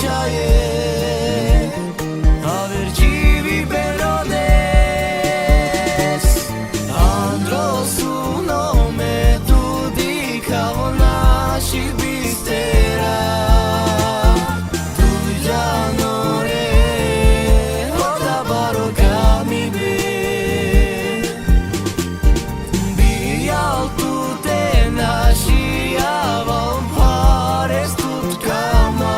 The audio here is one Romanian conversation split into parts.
manchaje avergivi berodes andros uno me tu dicavo nasci bistera tu già non è oda baroca mi be bi alto te nasci aval pares tut kama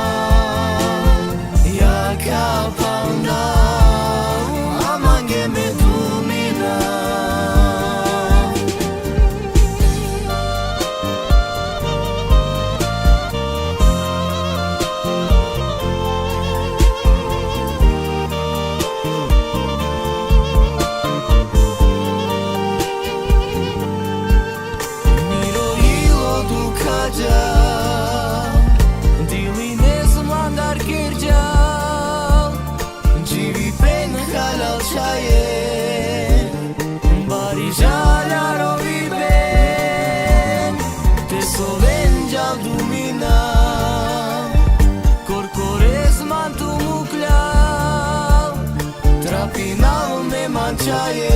ya kapanda amange me dumina miro ilo du kaja dili nesmandar kirja jivi pen halal chaye bari jalaro viven te soven jal dumina corcores mantu mukla trapinal me manchaye